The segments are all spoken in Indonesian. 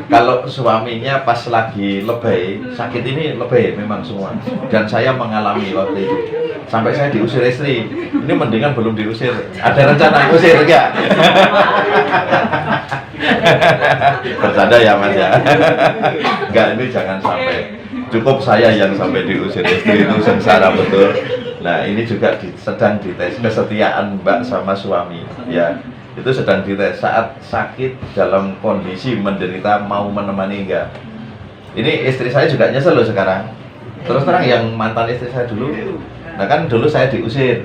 Kalau suaminya pas lagi lebay, sakit ini lebay memang semua. Dan saya mengalami waktu itu. Sampai saya diusir istri. Ini mendingan belum diusir. Ada rencana usir enggak? Bercanda ya Mas ya. Enggak, ini jangan sampai. Cukup saya yang sampai diusir istri itu sengsara betul. Nah, ini juga sedang dites kesetiaan Mbak sama suami ya. Itu sedang dites saat sakit dalam kondisi menderita mau menemani enggak. Ini istri saya juga nyesel loh sekarang. Terus terang yang mantan istri saya dulu, nah kan dulu saya diusir.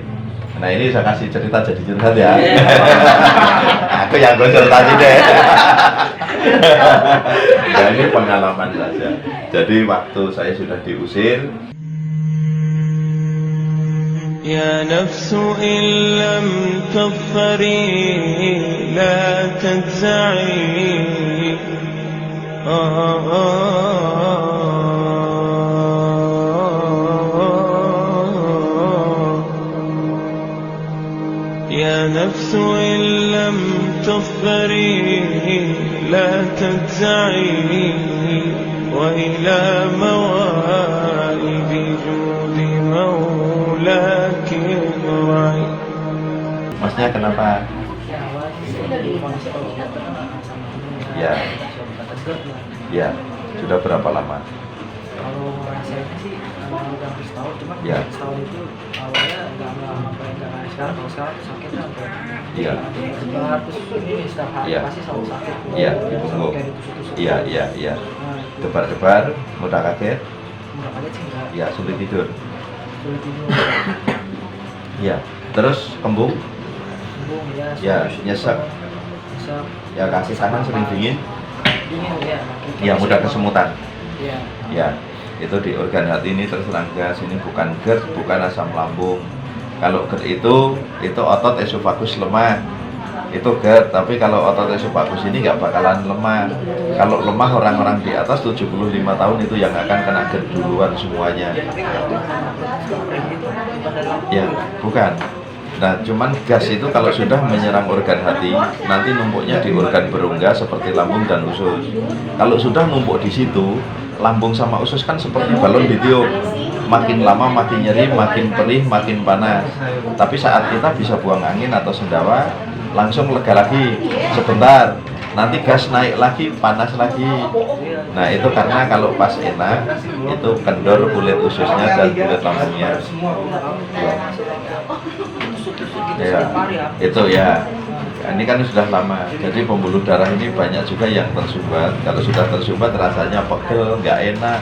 Nah ini saya kasih cerita jadi curhat ya. Aku yang gosok tadi deh. Ya ini pengalaman saja. Jadi waktu saya sudah diusir. يا نفس إن لم تظفري لا تجزعي يا نفس إن لم تظفري لا تجزعي وإلى موائد جود مولاك ارجعي. Masnya kenapa? Ya. Ya. Sudah berapa lama? Kalau rasanya sih udah hampir setahun, cuma Ya. setahun itu awalnya nggak ngapain, nggak kayak sekarang. Kalau sekarang sakitnya sampai Iya. sebar, terus ini setiap hari Iya. pasti selalu sakit. Iya. Itu Oh. kayak ditusuk-tusuk. Iya, iya, iya. Nah, itu Debar-debar, mudah kaget. nggak kaget sih, nggak Ya, sulit tidur. sulit tidur. Ya. Terus kembung? Bung, ya, Ya, nyesek. nyesek. Ya, kaki tangan sering dingin. Dingin ya. Ya, mudah kesemutan. Iya. Ya, itu di organ hati ini terserang gas. Ini bukan GERD, bukan asam lambung. Kalau GERD itu otot esofagus lemah. Itu GERD, tapi kalau otot esofagus ini nggak bakalan lemah. Kalau lemah orang-orang di atas 75 tahun itu yang akan kena GERD duluan semuanya. Ya, bukan. Nah, cuman gas itu kalau sudah menyerang organ hati, nanti numpuknya di organ berongga seperti lambung dan usus. Kalau sudah numpuk di situ, lambung sama usus kan seperti balon ditiup. Makin lama makin nyeri, makin perih, makin panas. Tapi saat kita bisa buang angin atau sendawa, langsung lega lagi sebentar. Nanti gas naik lagi, panas lagi. Nah, itu karena kalau pas enak, itu kendor kulit ususnya dan kulit lambungnya. Ya, itu ya. Ini kan sudah lama. Jadi pembuluh darah ini banyak juga yang tersumbat. Kalau sudah tersumbat rasanya pegel, nggak enak,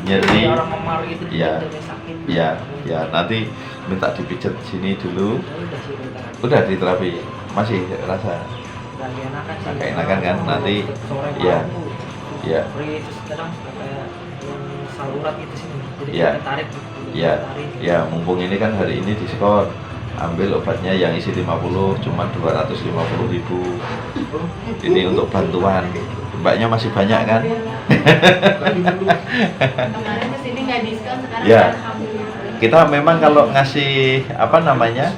nyeri. Ya, ya, ya. Nanti minta dipijat sini dulu. Udah di terapi, masih rasa agak enakan kan? Nanti, ya, ya, saluran gitu sih. Jadi ya, tarik. ya, ya. Mumpung ini kan hari ini diskon. Ambil obatnya yang isi 50 cuma 250.000. Ini untuk bantuan. Mbaknya masih banyak kan? Kemarin kesini nggak diskon, sekarang Ya. alhamdulillah. Kita memang kalau ngasih apa namanya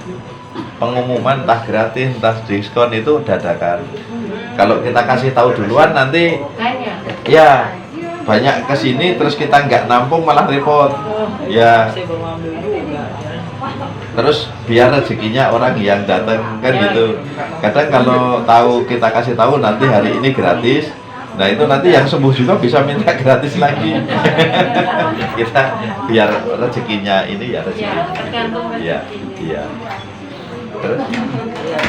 pengumuman entah gratis entah diskon itu dadakan. Kalau kita kasih tahu duluan nanti Kayaknya. ya banyak kesini terus kita nggak nampung malah repot. Ya. Saya baru ambil juga. Terus biar rezekinya orang yang datang kan gitu. Kadang kalau tahu kita kasih tahu nanti hari ini gratis, nah itu nanti yang sembuh juga bisa minta gratis lagi. Kita biar rezekinya ini ya rezeki. Ya, tergantung Iya, rezekinya. iya. Terus Iya,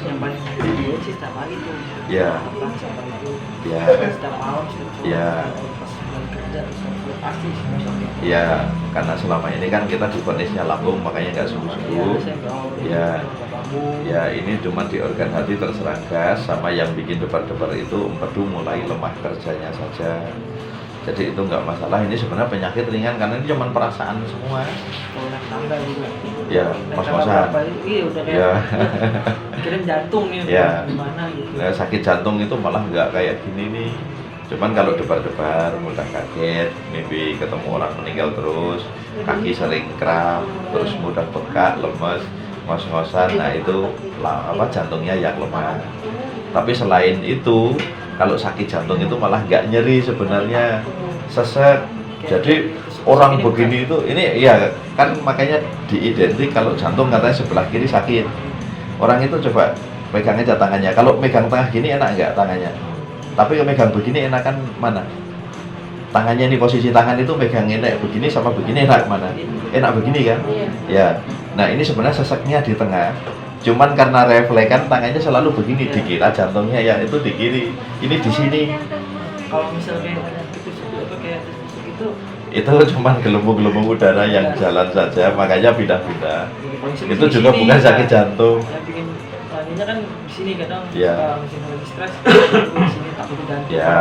yang paling dulu sih setiap hari tuh. ya, Makan setiap hari tuh. ya, Setiap malam setiap sore. Ya. Pas pulang kerja terus pasti semua sakit. ya. Karena selama ini kan kita divonisnya lambung makanya nggak Iya, sembuh-sembuh. saya berawal dari Ya. lambung. Ya ini cuma di organ hati terserang gas sama yang bikin debar-debar itu empedu mulai lemah kerjanya saja. Jadi itu nggak masalah. Ini sebenarnya penyakit ringan karena ini cuma perasaan semua. Kalau naik tangga juga. Ya, Naik ngos-ngosan. tangga berapa, iya udah kayak Ya. kirim jantung nih, Ya. gimana gitu. Nah, sakit jantung itu malah nggak kayak gini nih. Cuman kalau debar-debar mudah kaget, mimpi ketemu orang meninggal terus, kaki sering kram, terus mudah bengkak, lemes, ngos-ngosan. Nah itu jantungnya yang lemah. Tapi selain itu Kalau sakit jantung itu malah nggak nyeri sebenarnya, sesek. Jadi orang begini itu, ini ya kan makanya diidentik kalau jantung katanya sebelah kiri sakit. Orang itu coba pegang aja tangannya. Kalau megang tengah gini enak nggak tangannya? Tapi megang begini enakan mana? Tangannya ini posisi tangan itu megang enak begini sama begini enak mana? Enak begini kan? Ya. Nah ini sebenarnya seseknya di tengah. Cuman karena refleks kan tangannya selalu begini, dikira jantungnya ya itu di kiri. Ini di sini. Kalau misalnya kayak itu Cuman gelembung-gelembung udara yang jalan saja, makanya pindah-pindah. kalau Itu juga sini, bukan sakit jantung. yang bikin tadinya kan di sini kadang Iya. suka misalnya lagi stres di sini takut jantung. Ya,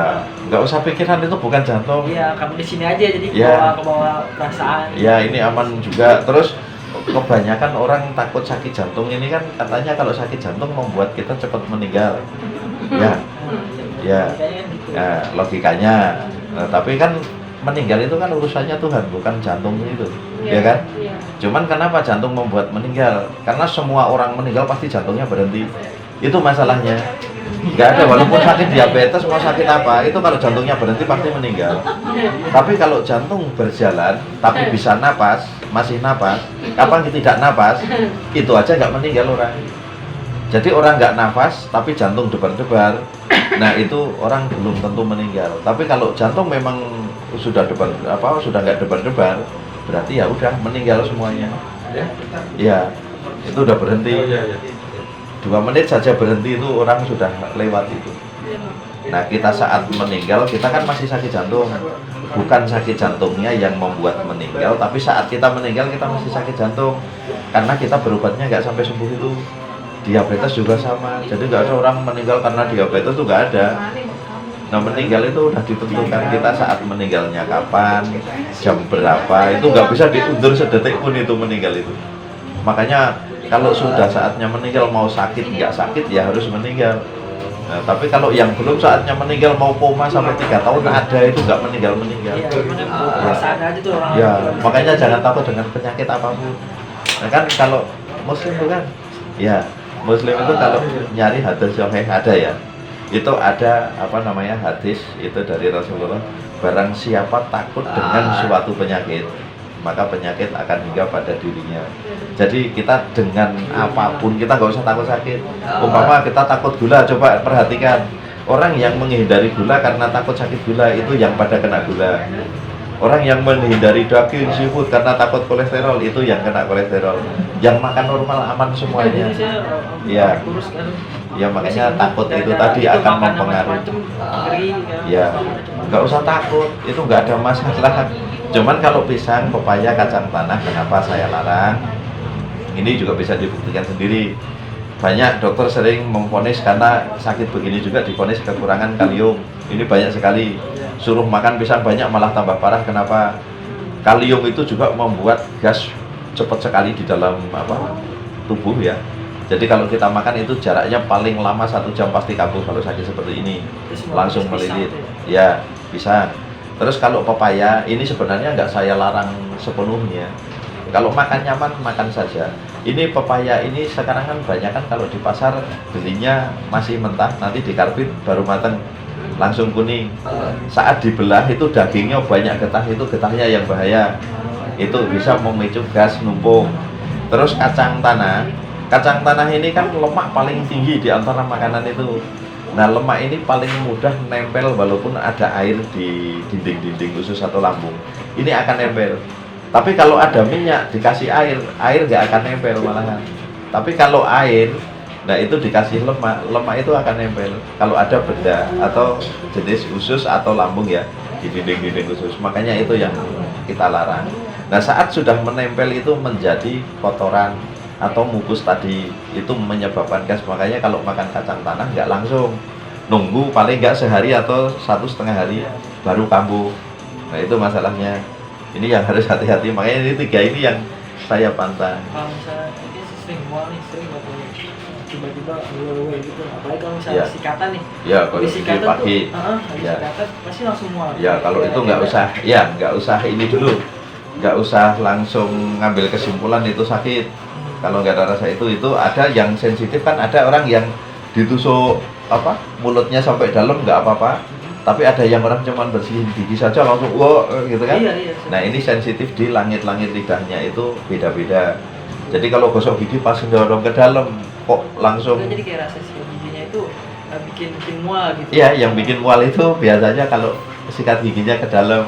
nggak usah pikiran itu bukan jantung. Iya, kamu di sini aja jadi Iya. ke bawah perasaan. Ya ini aman juga. Terus kebanyakan orang takut sakit jantung ini kan katanya kalau sakit jantung membuat kita cepat meninggal. Ya, ya, Kayaknya kan gitu. ya logikanya. Nah, tapi kan meninggal itu kan urusannya Tuhan, bukan jantung itu, ya kan? Iya. Cuman kenapa jantung membuat meninggal? Karena semua orang meninggal pasti jantungnya berhenti. Itu masalahnya. Nggak ada, walaupun sakit diabetes mau sakit apa, itu kalau jantungnya berhenti pasti meninggal. Tapi kalau jantung berjalan, tapi bisa napas, masih napas, kapan tidak napas, itu aja nggak meninggal orang. Jadi orang nggak nafas, tapi jantung debar-debar, nah itu orang belum tentu meninggal. Tapi kalau jantung memang sudah sudah nggak debar-debar, berarti ya udah meninggal semuanya. Ya, itu udah berhenti. 2 menit saja berhenti itu orang sudah lewat itu. Nah kita saat meninggal kita kan masih sakit jantung, bukan sakit jantungnya yang membuat meninggal, tapi saat kita meninggal kita masih sakit jantung karena kita berobatnya nggak sampai sembuh itu. Diabetes juga sama, jadi nggak ada orang meninggal karena diabetes tuh nggak ada. Nah meninggal itu udah ditentukan kita saat meninggalnya kapan, jam berapa, itu nggak bisa diundur sedetik pun itu meninggal itu. Makanya kalau sudah saatnya meninggal mau sakit nggak sakit ya harus meninggal. Nah, tapi kalau yang belum saatnya meninggal mau koma sampai 3 tahun ada itu nggak meninggal. Iya, cuman perasaan aja tuh orang. Ya makanya jangan takut dengan penyakit apapun. Nah kan kalau Muslim tuh kan, ya Muslim itu kalau nyari hadis sahih ada ya. Itu ada hadis itu dari Rasulullah, barang siapa takut dengan suatu penyakit maka penyakit akan hingga pada dirinya. Jadi kita dengan apapun kita nggak usah takut sakit. Umpama kita takut gula, coba perhatikan orang yang menghindari gula karena takut sakit gula itu yang pada kena gula. Orang yang menghindari daging, seafood karena takut kolesterol itu yang kena kolesterol. Yang makan normal aman semuanya. Iya. Ya makanya takut itu tadi akan mempengaruhi. Ya, nggak usah takut, itu nggak ada masalah. Cuman kalau pisang, pepaya, kacang tanah, kenapa saya larang? Ini juga bisa dibuktikan sendiri. Banyak dokter sering memvonis karena sakit begini juga divonis kekurangan kalium. Ini banyak sekali. Suruh makan pisang banyak malah tambah parah. Kenapa? Kalium itu juga membuat gas cepat sekali di dalam tubuh ya. Jadi kalau kita makan itu jaraknya paling lama 1 jam pasti kambuh kalau sakit seperti ini. Langsung melilit. Ya, bisa. Terus kalau pepaya, ini sebenarnya nggak saya larang sepenuhnya. Kalau makan nyaman, makan saja. Ini pepaya ini sekarang kan banyak kan kalau di pasar belinya masih mentah, nanti dikarbit baru matang, langsung kuning. Saat dibelah itu dagingnya banyak getah, itu getahnya yang bahaya. Itu bisa memicu gas numpuk. Terus kacang tanah ini kan lemak paling tinggi di antara makanan itu. Nah lemak ini paling mudah nempel walaupun ada air di dinding-dinding usus atau lambung. Ini akan nempel. Tapi kalau ada minyak dikasih air nggak akan nempel malahan. Tapi kalau air, nah itu dikasih lemak itu akan nempel. Kalau ada benda atau jenis usus atau lambung ya di dinding-dinding usus, makanya itu yang kita larang. Nah saat sudah menempel itu menjadi kotoran atau mukus tadi itu menyebabkan gas, makanya kalau makan kacang tanah nggak langsung, nunggu paling nggak sehari atau 1,5 hari baru kambuh. Nah itu masalahnya, ini yang harus hati-hati. Makanya ini 3 ini yang saya pantang. Kalau misalnya ini sering mual nih, sering waktu tiba-tiba ngeluh gitu, apalagi kalau misalnya sikatan nih. Ya kalau habis di sikatan pagi tuh, habis sikatan pasti langsung mual. ya kalau itu nggak usah, ya nggak usah ini dulu, nggak usah langsung ngambil kesimpulan itu sakit. Kalau nggak ada rasa itu ada yang sensitif kan, ada orang yang ditusuk apa mulutnya sampai dalam nggak apa-apa, tapi ada yang orang cuman bersihin gigi saja langsung wow gitu kan. Iya. Nah ini sensitif di langit-langit lidahnya itu beda-beda. Jadi kalau gosok gigi pas dorong ke dalam kok langsung. Jadi kayak rasa sikat giginya itu bikin mual gitu. Iya, yang bikin mual itu biasanya kalau sikat giginya ke dalam.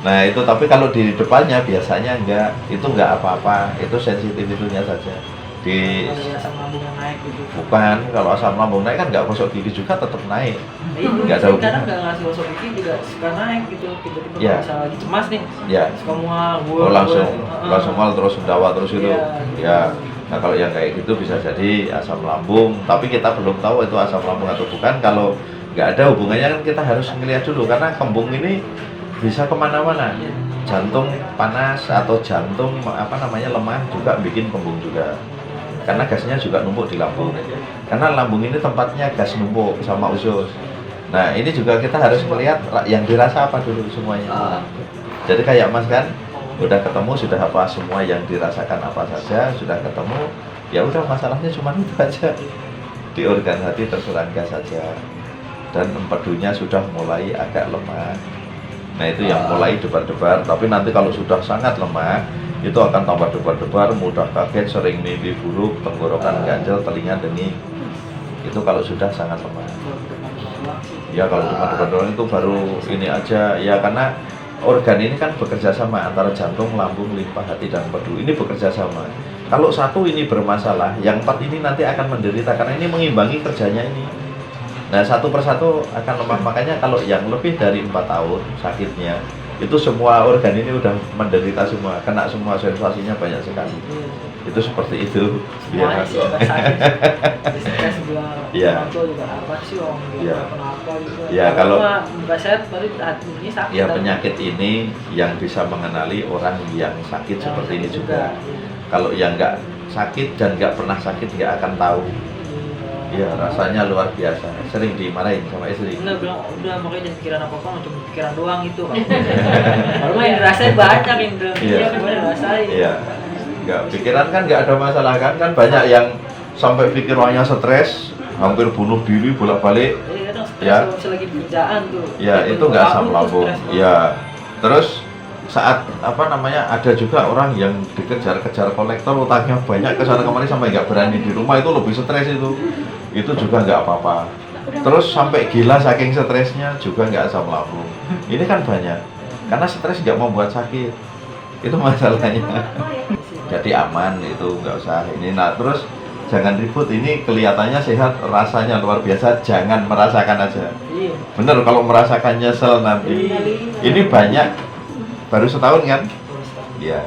Nah itu, tapi kalau di depannya biasanya enggak apa-apa, itu sensitif itunya saja. Di Kalau asam lambung yang naik gitu. bukan, kalau asam lambung naik kan nggak gosok gigi juga tetap naik. Nah, itu Nggak ada kadang hubungan. nggak ngasih gosok gigi juga suka naik gitu, tiba-tiba Iya. kalau misalnya lagi cemas nih, Ya, suka mual, oh, langsung mal terus sendawa terus itu. Iya. Ya, nah kalau yang kayak gitu bisa jadi asam lambung, tapi kita belum tahu itu asam lambung atau bukan. Kalau nggak ada hubungannya kan kita harus ngeliat dulu, karena kembung ini bisa kemana-mana. Jantung panas atau jantung lemah juga bikin kembung juga. Karena gasnya juga numpuk di lambung. Karena lambung ini tempatnya gas numpuk sama usus. Nah ini juga kita harus melihat yang dirasa apa dulu semuanya. Jadi kayak Mas kan, udah ketemu sudah apa semua yang dirasakan apa saja sudah ketemu. Ya udah masalahnya cuma itu aja. Di organ hati terserang gas saja. Dan empedunya sudah mulai agak lemah. Nah itu yang mulai debar-debar. Tapi nanti kalau sudah sangat lemah, itu akan tambah debar-debar, mudah kaget, sering mimpi buruk, tenggorokan ganjel, telinga denging. Itu kalau sudah sangat lemah. Ya kalau cuma debar-debar itu baru ini aja. Ya karena organ ini kan bekerja sama antara jantung, lambung, limpa, hati, dan empedu. Ini bekerja sama. Kalau satu ini bermasalah, yang 4 ini nanti akan menderita karena ini mengimbangi kerjanya ini. Nah satu persatu akan lemah. Makanya kalau yang lebih dari 4 tahun sakitnya, itu semua organ ini udah menderita semua, kena semua, sensasinya banyak sekali. Itu seperti itu. Semuanya sih udah sakit. Stres juga, Iya. orang tua juga apa sih om, Iya. kenapa gitu. Iya, kalau nggak sehat baru hati ini sakit. ya penyakit ini yang bisa mengenali orang yang sakit seperti ini juga. Kalau yang nggak sakit dan nggak pernah sakit nggak akan tahu. Iya, rasanya luar biasa. Sering dimarahin sama istri. Enggak bilang udah makanya jangan pikiran apa-apa, cuma pikiran doang itu. Baru mah yang dirasain banyak yang Iya. gimana dirasain. Iya. Nggak, pikiran kan nggak ada masalah kan banyak yang sampai pikirannya stres, hampir bunuh diri bolak-balik. Iya, kadang stres Ya. kalau misalnya lagi di kerjaan tuh. Ya itu nggak asam tuh lambung. stres banget. Ya. Terus saat ada juga orang yang dikejar-kejar kolektor, utangnya banyak kesana kemari sampai nggak berani di rumah, itu lebih stres itu juga nggak apa-apa. Terus sampai gila saking stresnya juga nggak asam lambung. Ini kan banyak karena stres nggak membuat sakit, itu masalahnya. Jadi aman, itu nggak usah ini. Nah terus jangan ribut, ini kelihatannya sehat, rasanya luar biasa, jangan merasakan aja. Iya. Bener, kalau merasakan nyesel nanti. Ini banyak baru setahun kan? Iya.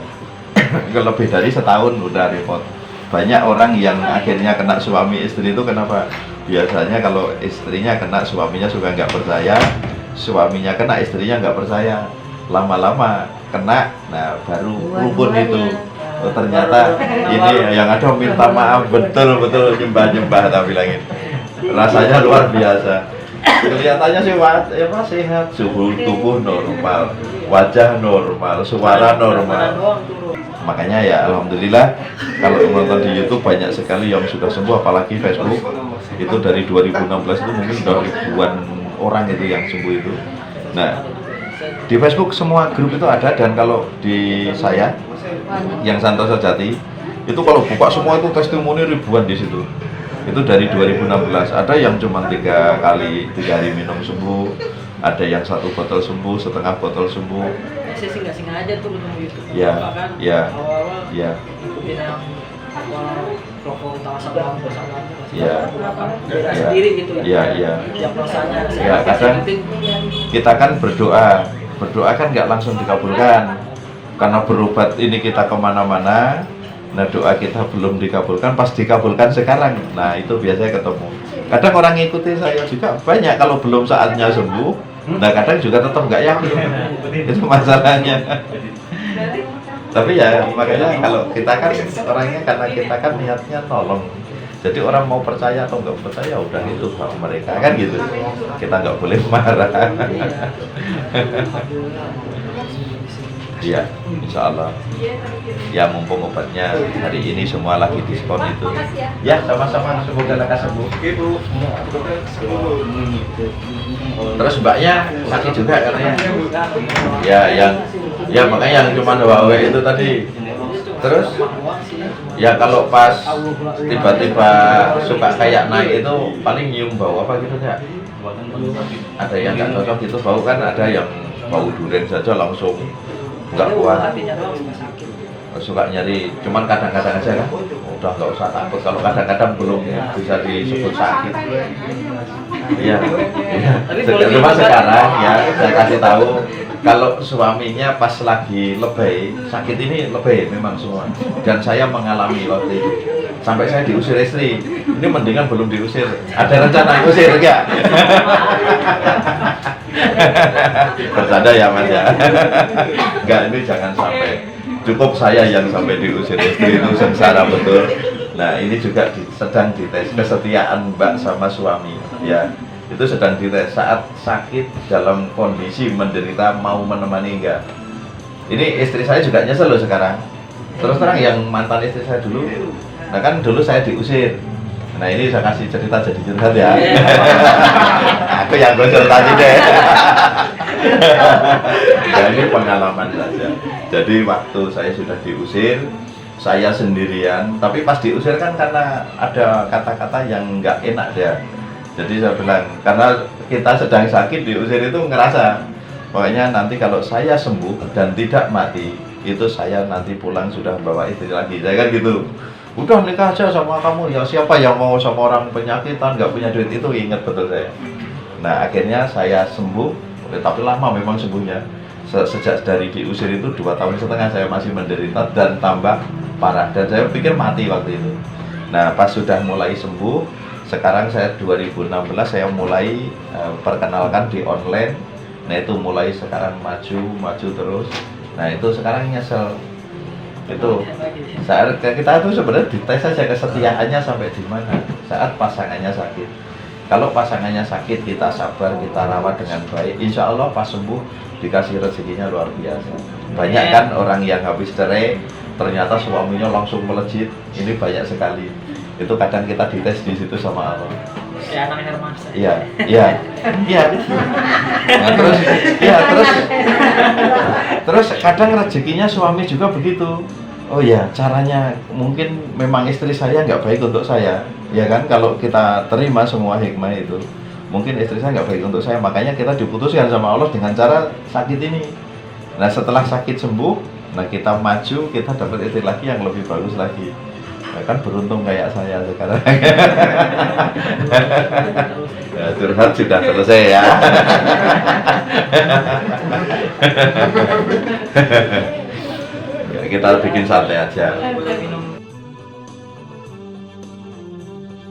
Lebih dari setahun udah repot. Banyak orang yang akhirnya kena suami istri itu kenapa? Biasanya kalau istrinya kena, suaminya suka nggak percaya, suaminya kena, istrinya nggak percaya. Lama-lama kena, nah baru rukun itu. Oh, ternyata ini yang ada minta maaf betul-betul nyembah-nyembah tak bilangin. Rasanya luar biasa. Kelihatannya sih sehat, suhu tubuh normal, wajah normal, suara normal. Makanya ya alhamdulillah kalau menonton di YouTube banyak sekali yang sudah sembuh, apalagi Facebook itu dari 2016 itu mungkin udah ribuan orang itu yang sembuh itu. Nah di Facebook semua grup itu ada, dan kalau di saya yang Santoso Jati itu kalau buka semua itu testimoni ribuan di situ. Itu dari 2016, ada yang cuma 3 hari minum sembuh, ada yang 1 botol sembuh, setengah botol sembuh. Saya sih nggak sengaja tuh ketemu YouTube. Iya, Kan iya, awal-awal iya. ikutin yang rokok utama sama lambung Iya. beda Iya. sendiri gitu ya. Iya, iya. Yang rasanya Ya, kadang kita kan berdoa kan nggak langsung dikabulkan, karena berobat ini kita kemana-mana. Nah doa kita belum dikabulkan, pas dikabulkan sekarang, nah itu biasanya ketemu. Kadang orang ngikuti saya juga banyak, kalau belum saatnya sembuh, nah kadang juga tetap nggak yakin. Itu masalahnya. Tapi ya makanya kalau kita kan orangnya, karena kita kan niatnya nolong, jadi orang mau percaya atau nggak percaya udah itu hak mereka kan gitu. Kita nggak boleh marah. Iya, insya Allah. Ya mumpung obatnya hari ini semua lagi diskon itu. Ya sama-sama, semoga lekas sembuh. Ibu. Terus mbaknya sakit juga katanya. Ya makanya yang cuma hawa itu tadi. Terus ya kalau pas tiba-tiba suka kayak naik itu paling nyium bau apa gitu ya? Ada yang nggak cocok gitu bau kan, ada yang bau durian saja langsung nggak kuat, suka nyari. Cuman kadang-kadang aja kan, udah nggak usah takut kalau kadang-kadang belum bisa disebut sakit. Iya, cuma sekarang ya saya kasih tahu kalau suaminya pas lagi lebay sakit ini lebay memang semua, dan saya mengalami waktu itu sampai saya diusir istri. Ini mendingan belum diusir, ada rencana usir enggak? Bercanda ya Mas ya. Enggak, ini jangan sampai. Cukup saya yang sampai diusir istri itu sengsara betul. Nah ini juga sedang dites kesetiaan Mbak sama suami ya. Itu sedang dites saat sakit dalam kondisi menderita mau menemani enggak. Ini istri saya juga nyesel loh sekarang. Terus terang yang mantan istri saya dulu, nah kan dulu saya diusir. Nah ini saya kasih cerita jadi curhat ya. Aku yang gosel tadi deh. Ya ini pengalaman saja. Jadi waktu saya sudah diusir, saya sendirian. Tapi pas diusir kan karena ada kata-kata yang nggak enak dia. Jadi saya bilang, karena kita sedang sakit diusir itu ngerasa, pokoknya nanti kalau saya sembuh dan tidak mati, itu saya nanti pulang sudah bawa istri lagi. Saya kan gitu. Udah nikah aja sama kamu, ya siapa yang mau sama orang penyakitan nggak punya duit, itu ingat betul saya. Nah akhirnya saya sembuh, tapi lama memang sembuhnya. Sejak dari diusir itu 2,5 tahun saya masih menderita dan tambah parah, dan saya pikir mati waktu itu. Nah pas sudah mulai sembuh, sekarang saya 2016 saya mulai perkenalkan di online. Nah itu mulai sekarang maju terus. Nah itu sekarang nyesel. Itu saat kita tuh sebenarnya dites saja kesetiaannya sampai di mana saat pasangannya sakit. Kalau pasangannya sakit kita sabar, kita rawat dengan baik, insya Allah pas sembuh dikasih rezekinya luar biasa. Banyak kan orang yang habis cerai ternyata suaminya langsung melejit, ini banyak sekali. Itu kadang kita dites di situ sama Allah. Ya anak Hermansa. Iya. Nah, terus kadang rezekinya suami juga begitu. Oh ya, caranya mungkin memang istri saya nggak baik untuk saya, ya kan? Kalau kita terima semua hikmah itu, mungkin istri saya nggak baik untuk saya, makanya kita diputuskan sama Allah dengan cara sakit ini. Nah setelah sakit sembuh, nah kita maju, kita dapat istri lagi yang lebih bagus lagi. Nah, kan beruntung kayak saya sekarang. Ya, curhat sudah selesai ya. Ya, kita bikin santai aja. Boleh minum